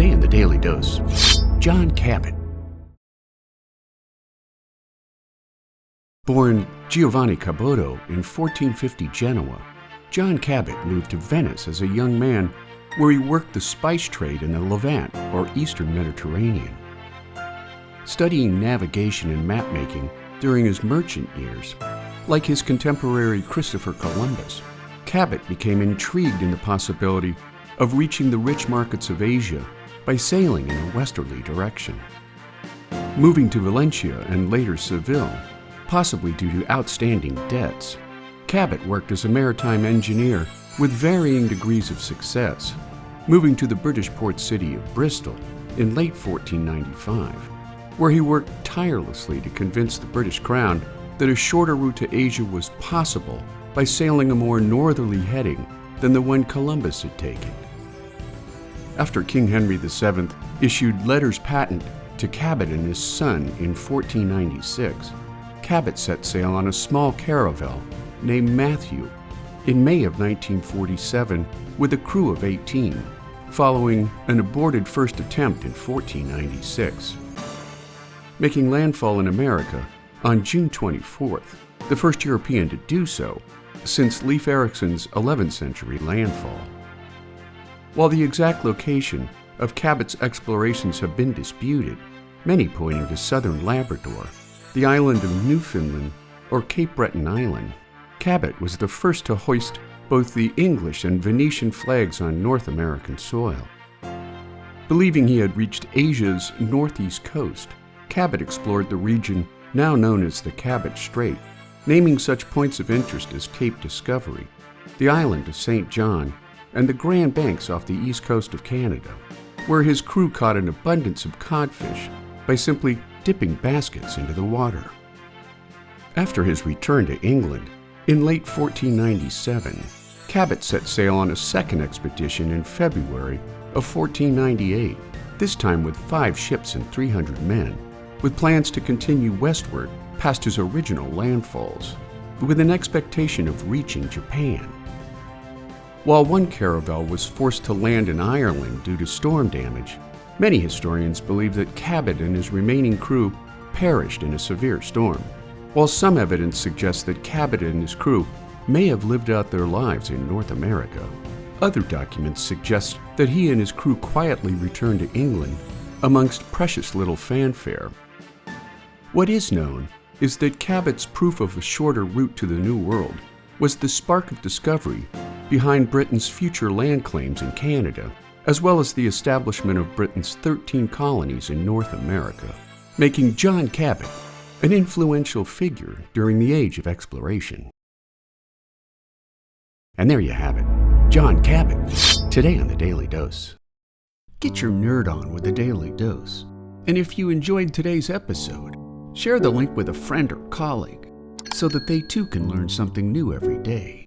Today in the Daily Dose, John Cabot. Born Giovanni Caboto in 1450 Genoa, John Cabot moved to Venice as a young man, where he worked the spice trade in the Levant or Eastern Mediterranean. Studying navigation and map-making during his merchant years, like his contemporary Christopher Columbus, Cabot became intrigued in the possibility of reaching the rich markets of Asia by sailing in a westerly direction. Moving to Valencia and later Seville, possibly due to outstanding debts, Cabot worked as a maritime engineer with varying degrees of success, moving to the British port city of Bristol in late 1495, where he worked tirelessly to convince the British Crown that a shorter route to Asia was possible by sailing a more northerly heading than the one Columbus had taken. After King Henry VII issued letters patent to Cabot and his son in 1496, Cabot set sail on a small caravel named Matthew in May of 1947 with a crew of 18, following an aborted first attempt in 1496. Making landfall in America on June 24th, the first European to do so since Leif Erickson's 11th century landfall. While the exact location of Cabot's explorations have been disputed, many pointing to southern Labrador, the island of Newfoundland, or Cape Breton Island, Cabot was the first to hoist both the English and Venetian flags on North American soil. Believing he had reached Asia's northeast coast, Cabot explored the region now known as the Cabot Strait, naming such points of interest as Cape Discovery, the island of St. John, and the Grand Banks off the east coast of Canada, where his crew caught an abundance of codfish by simply dipping baskets into the water. After his return to England, in late 1497, Cabot set sail on a second expedition in February of 1498, this time with 5 ships and 300 men, with plans to continue westward past his original landfalls, with an expectation of reaching Japan. While one caravel was forced to land in Ireland due to storm damage, many historians believe that Cabot and his remaining crew perished in a severe storm, while some evidence suggests that Cabot and his crew may have lived out their lives in North America. Other documents suggest that he and his crew quietly returned to England amongst precious little fanfare. What is known is that Cabot's proof of a shorter route to the New World was the spark of discovery behind Britain's future land claims in Canada, as well as the establishment of Britain's 13 colonies in North America, making John Cabot an influential figure during the age of exploration. And there you have it, John Cabot, today on the Daily Dose. Get your nerd on with the Daily Dose. And if you enjoyed today's episode, share the link with a friend or colleague so that they too can learn something new every day.